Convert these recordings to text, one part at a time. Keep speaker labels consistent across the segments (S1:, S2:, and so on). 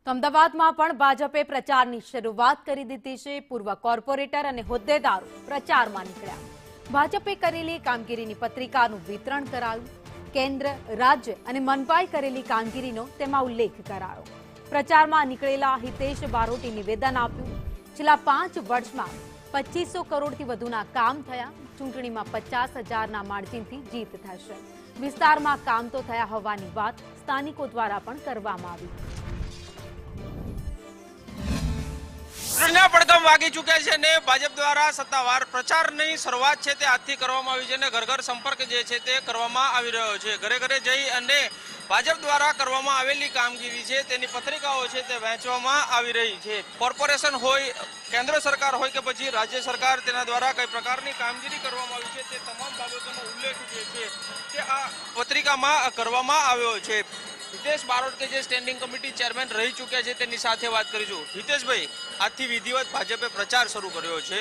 S1: તો અમદાવાદમાં પણ ભાજપે પ્રચારની શરૂઆત કરી દીધી છે। પૂર્વ કોર્પોરેટર અને હોદ્દેદારો પ્રચારમાં નીકળ્યા। ભાજપે કરેલી કામગીરીની પત્રિકાનું વિતરણ કરાયું। કેન્દ્ર, રાજ્ય અને મનપાએ કરેલી કામગીરીનો તેમાં ઉલ્લેખ કરાયો। પ્રચારમાં નીકળેલા હિતેશ બારોટે નિવેદન આપ્યું। છેલ્લા 5 વર્ષમાં 2500 કરોડથી વધુના કામ થયા। ચૂંટણીમાં 50,000ના માર્જિનથી જીત થશે। વિસ્તારમાં કામ તો થયા હોવાની વાત સ્થાનિકો દ્વારા પણ કરવામાં આવી।
S2: પડઘમ વાગી ચૂક્યા છે ને ભાજપ દ્વારા સત્તાવાર પ્રચારની શરૂઆત છે તે આજથી કરવામાં આવી છે અને ઘર ઘર સંપર્ક જે છે તે કરવામાં આવી રહ્યો છે। ઘરે ઘરે જઈ અને ભાજપ દ્વારા કરવામાં આવેલી કામગીરી છે તેની પત્રિકાઓ છે તે વહેંચવામાં આવી રહી છે। કોર્પોરેશન હોય, કેન્દ્ર સરકાર હોય કે પછી રાજ્ય સરકાર, તેના દ્વારા કઈ પ્રકારની કામગીરી કરવામાં આવી છે તે તમામ બાબતોનો ઉલ્લેખ જે છે તે આ પત્રિકામાં કરવામાં આવ્યો છે। હિતેશ બારોટ કે જે સ્ટેન્ડિંગ કમિટી ચેરમેન રહી ચૂક્યા છે તેની સાથે વાત કરીશું। હિતેશભાઈ, આજથી વિધિવત ભાજપે પ્રચાર શરૂ કર્યો છે,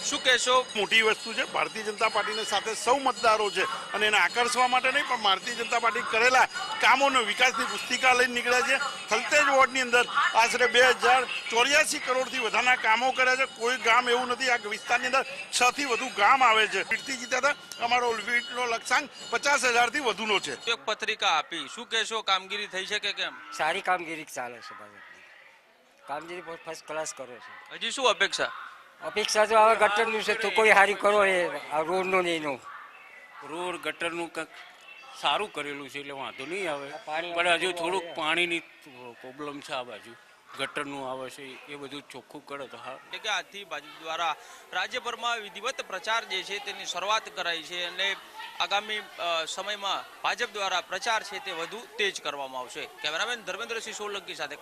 S2: શું કહેશો?
S3: મોટી વસ્તુ છે। ભારતીય જનતા પાર્ટીની સાથે સૌ મતદારો છે અને એને આકર્ષવા માટે નહીં, પણ ભારતીય જનતા પાર્ટી કરેલા કામોનો વિકાસની પુસ્તિકા લઈને નીકળ્યા છે। થલતેજ વોર્ડની અંદર આશરે 2084 કરોડથી વધારના કામો કર્યા છે। કોઈ ગામ એવું નથી આ વિસ્તારની અંદર 6 થી વધુ ગામ આવે છે। સીટથી જીત્યા હતા। અમારો વીટનો લક્ષ્યાંક 50,000થી વધુનો છે।
S2: એક પત્રિકા આપી, શું કહેશો? કામગીરી થઈ છે કે કેમ?
S4: સારી કામગીરી ચાલે છે ભાજપની। કામગીરી બહુ ફર્સ્ટ ક્લાસ કરે છે।
S2: હજી શું અપેક્ષા?
S4: અપેક્ષા તો હવે ગટરનું છે તો કોઈ સારી કરો એ આ રોડનું ને એનું
S5: રોડ ગટરનું કંઈક સારું કરેલું છે એટલે વાંધો નહીં આવે,
S4: પાણી
S5: પણ હજુ થોડુંક પાણીની પ્રોબ્લેમ છે। આ બાજુ ગટરનું આવે છે એ બધું ચોખ્ખું કરે તો હા।
S2: એટલે કે આજથી ભાજપ દ્વારા રાજ્યભરમાં વિધિવત પ્રચાર જે છે તેની શરૂઆત કરાઈ છે અને આગામી સમયમાં ભાજપ દ્વારા પ્રચાર છે તે વધુ તેજ કરવામાં આવશે। કેમેરામેન ધર્મેન્દ્રસિંહ સોલંકી સાથે